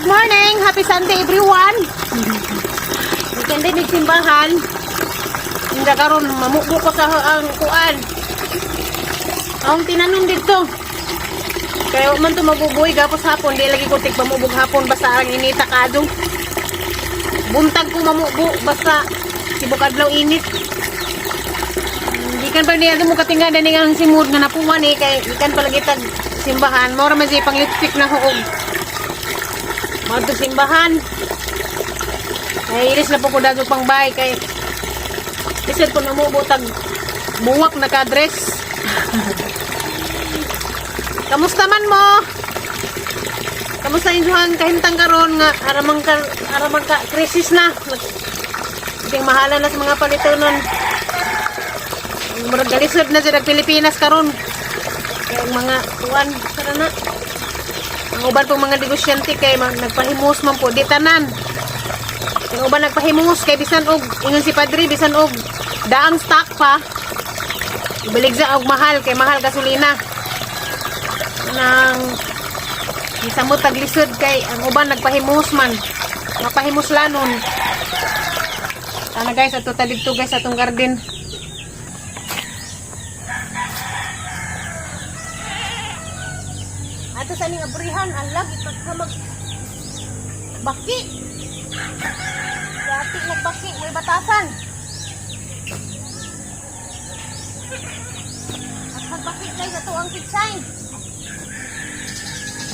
Good morning! Happy Sunday everyone! Weekend din nagsimbahan. Hindi karon mamukbo ko sa ang kuan. Ang tinanom dito. Kaya man to mabubuhay gapos hapon. Di lagi ko tig mamubog hapon basta ang inita kado. Buntag ko mamukbo basta sibuk adlaw init. Di kan pa niya mo katingan din ang simud nga napuwan eh. Kaya ikan palagi tag simbahan. Mora man siya pang lipstick na huog. Magto simbahan. Ay iris na po ko dago pang bay kay isip ko namubutag buwak na ka-dress. Kamusta man mo? Kamusta injuhan kahintang karon nga aramang ka krisis na. Ting mahala na sa mga palitonon. Murag galisod na sa Pilipinas karon. Kay mga tuwan sana na. Ang uban pong mga negosyante kay nagpahimos man po di tanan. Ang uban nagpahimos kay bisan og ingon si Padre bisan og daang stock pa. Ibalik sa og mahal kay mahal gasolina. Nang isamot taglisod kay ang uban nagpahimos man. Mapahimos lanon. Sana guys ato ta dito guys atong garden. Ato sa ning abrihan alag ipagkamag baki. Yati nagbaki may batasan. At magbaki guys ato ang pitsay.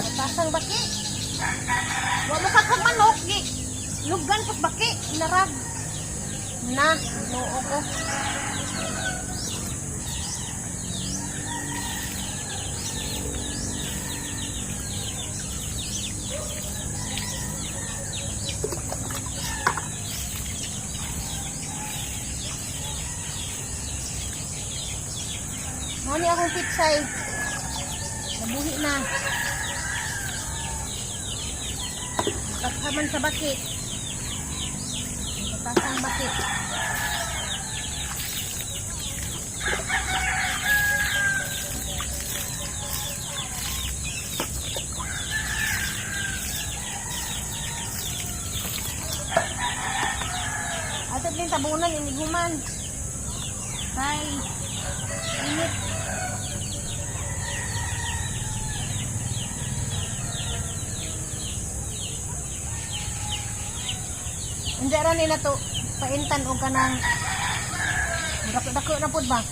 Batasang baki. Wala ka kang manok gi. Lugan pas baki inarag. Na noo ko. Mani akong pitsay. Nabuhi na. Kathaman sa baki. Batasang baki. Atat din tabunan iniguman. Kay init. Hindi ra nila to paintan o kanang dako na pud ba?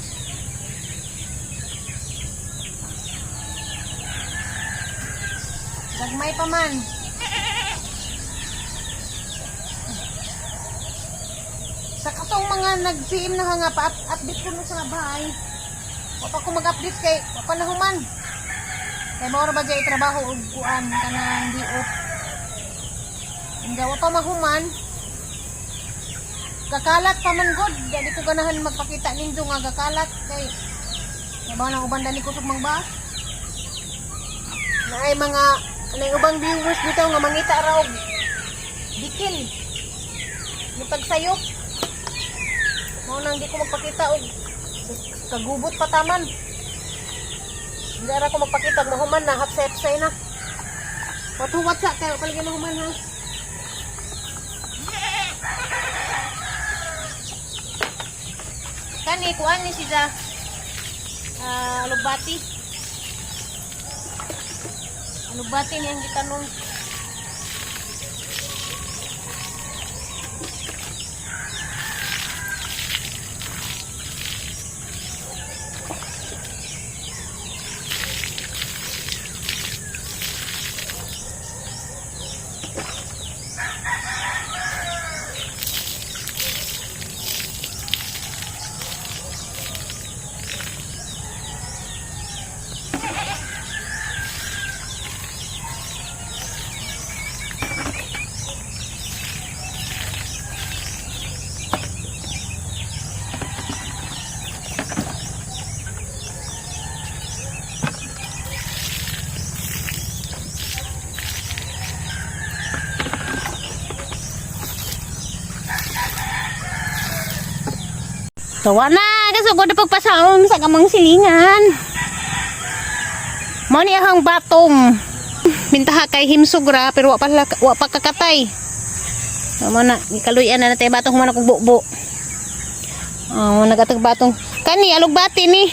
Gagmay pa man. Sa katong mga nag-PM na nga pa-update ko no sa bahay. Wa pa ko mag-update kay panahuman. Kay mao ra ba jay trabaho og kuan kanang diot. Hindi wa pa mahuman. Kakalat pa man god, dali ko ganahan magpakita ninyo nga gakalat kay nabaw nang uban dani ko mang ba. Naay mga anay ubang viewers dito nga mangita ra og dikil. Mutag sayop. Mao nang di ko magpakita og kagubot pa taman. Hindi ra ko magpakita og mahuman na hapsay na. Watuwat sa kay palagi mahuman ha. Kani kuan ni siya alugbati. Alugbati niyang gitanong. Tawa na, kasugod na pagpasaon sa kamang silingan. Mo ni ahang batong. mintaha kay himsog ra pero wa pa kakatay. Amo na ikaluyan na natay batong human akong bubo. Nagatag batong kani alugbati ni.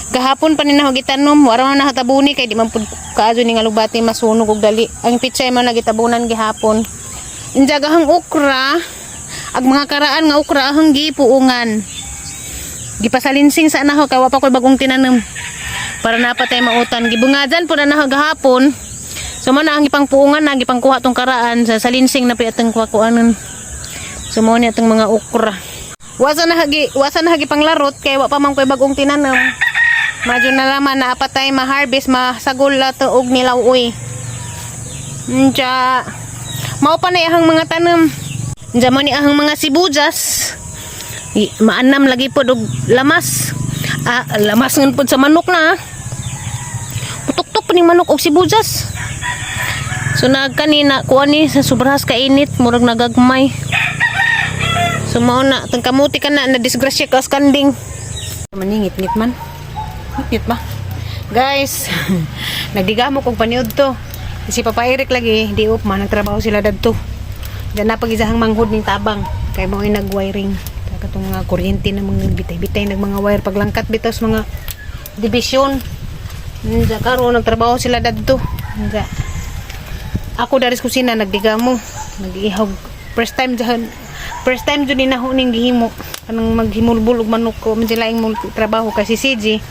Gahapon pa ni nahugitanom, wala na nahatabuni kay di man pud kaajo ning alugbati masunog og dali. Ang pitsay man nagitabunan gihapon. Injagahang okra, ag mga karaan nga okra ahang gipuungan. Gipasalinsing sa anaho kay wa pa koy bagong tinanom. Para napatay mautan gibungadan pud anaho gahapon. So man ang ipangpuungan na gipangkuha tong karaan sa salinsing na piatang kuanon. So mo ni atong mga okra. Wasa na hagi panglarot kay wa pa man koy bagong tinanom. Medyo na laman na apatay ma-harvest masagol la tuog nilaw-uy. Nja mao pa na ihang mga tanom. Nja mo ni ahang mga sibujas. Maanam lagi po og lamas. Lamas ngan pod sa manok na. Putok-tok pa ning manok og sibujas. So nagkanina kuan ni sa sobrahas ka init murag nagagmay. So mao na tang kamuti kana na disgrasya ka skanding. Maningit-ngit man. Ngit ba? Guys, nagdigamo kog paniud to. Si Papa Eric lagi di up man nagtrabaho sila dadto. Diyan na pag-isahang manghod ning tabang kay mao nag-wiring. Katong mga kuryente na mga bitay-bitay nag mga wire paglangkat bitaw sa mga division. Nja karon nagtrabaho sila dadto. Nja ako dari sa kusina nagdigamo, nag-ihog. First time jud ni naho ning gihimo kanang maghimulbul og manok ko man sila ing trabaho kasi CG.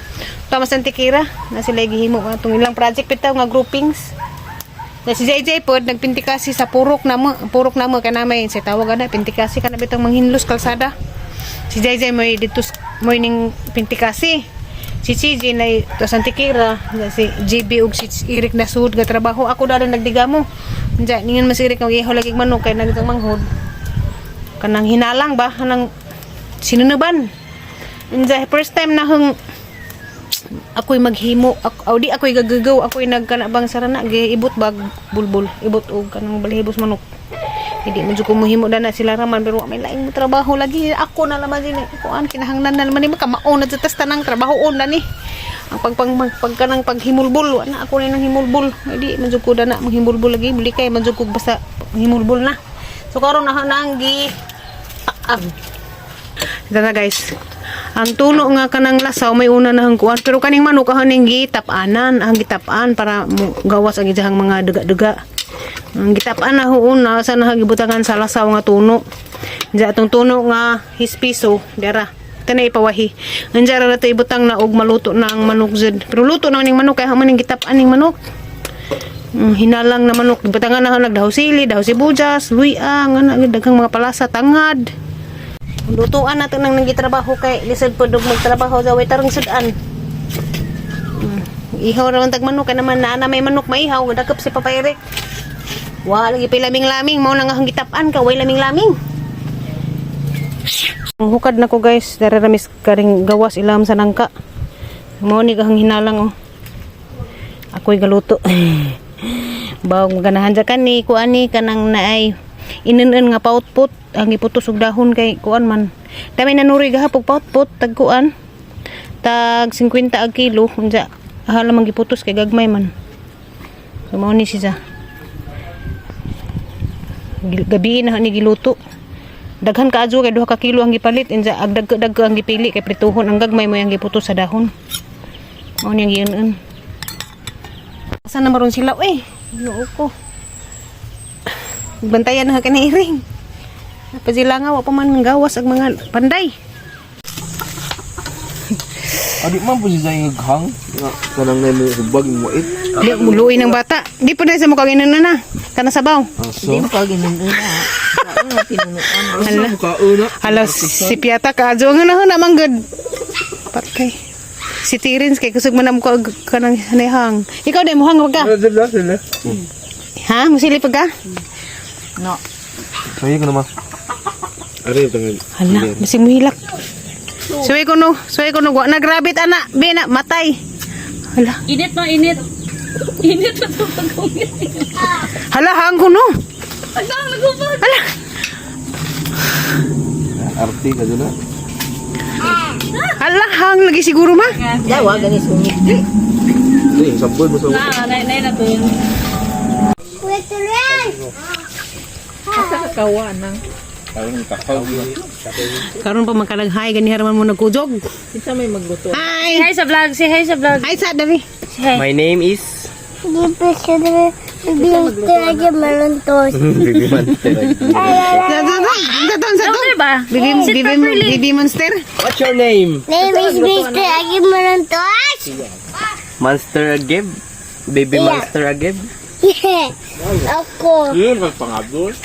Tama sa Antikira na sila gihimo atong ilang project bitaw nga groupings. Na si JJ pod nagpintikasi sa purok namo kanamay sa tawag ana pintikasi kana bitang manghinlos kalsada. Si JJ may dito moy ning pintikasi. Si CJ na to sa Antikira, si GB ug si Eric na sud nga trabaho. Ako dali nagdigamo. Nya ningon masirik nga giho lagi manok kay nagitang manghod. Kanang hinalang ba kanang sinunuban. Nya first time na hung ako'y maghimo di ako'y gagagaw ako'y nagkanabang sarana giibot bag bulbul ibot og kanang balhibos manok hindi man jud ko mohimo dana sila raman pero may laing mo trabaho lagi ako na laman din kuan kinahanglan na naman ni makamaon na tas tanang trabahoon na ni ang pagkanang paghimulbul na ako ni nang himulbul hindi man jud ko dana manghimulbul lagi buli kay man jud ko basta himulbul na so karon na nang gi dana guys. Ang tulo nga kanang lasaw may una na hangkuan pero kaning manok haning gitapanan ang gitapaan para gawas ang ijahang mga duga-duga. Ang gitapaan na huuna sa nahagibutangan sa lasaw nga tuno. Diya atong tuno nga hispiso dara. Tanay ipawahi. Anjara na to ibutang na og maluto na ang manok jud. Pero luto na ning manok kay hamaning gitapaan ning manok. Hinalang na manok ibutangan na nagdahaw sili, dahaw sibuyas, luya, nga daghang mga palasa, tangad. Lutuan nato nang nagitrabaho kay lisod po dog magtrabaho sa way tarong sudan. Ihaw ra man tag manok kay naman na may manok maihaw dakop si Papa Eric. Wa lagi pay laming-laming mao nang ang gitap-an ka way laming-laming. Ang hukad nako guys, dara ramis karing gawas ilam sa nangka. Mao ni kahang hinalang oh. Ako'y galuto. Bawang ganahan ja kani kuani kanang naay inunon nga pautput ang iputos og dahon kay kuan man dami nanuri gahapon pautput tag kuan tag 50 ag kilo unsa hala man giputos kay gagmay man so mao ni siya gabi na ni giluto daghan kaadyo kay 2 ka kilo ang gipalit unsa ag dag ang gipili kay prituhon ang gagmay mo ang giputos sa dahon mao ni ang giunon asa na maron sila noo ko bantayan na kani iring. Pazila nga wa pa man gawas ag mga panday. Adi man po siya yung hang kanang na mo hubag mo it. Di muluoy ng bata. Di pa na sa mukha ginuno na. Kana sabaw. Di mo ka ginuno na. Hala si Piata ka adyo nga na manggod. Patay. Si Tirins kay kusog man ko kanang hanehang. Ikaw di mo hang wag ka. Sila. Ha, musili pag ka? No. Sayo ko naman. Ari tangan. Hala, masing muhilak. Suwi ko no, wa nagrabit ana, bina matay. Hala. Init no, init. Init na to pag-ungit. Hala, hang ko no. Agdang nagubad. Hala. Arti ka dyan na. Hala, hang lagi siguro ma. Yawa, ganis ungit. Hindi, sampol mo sa Na to yun. Kawa nang. Parang kakaw. Karon pa makalaghay gani haraman mo nagkujog. Kita may magluto. Hi. Hi sa vlog. Say hi sa vlog. Hi sa Davi. Hey. My name is Bibi Monster. Sa to. Okay ba? Bibi Monster. What's your name? Name is Mr. Agim Marantos. Monster Agib? Baby Yeah. Monster Agib? Yeah. Ako. Yun, magpangabdol.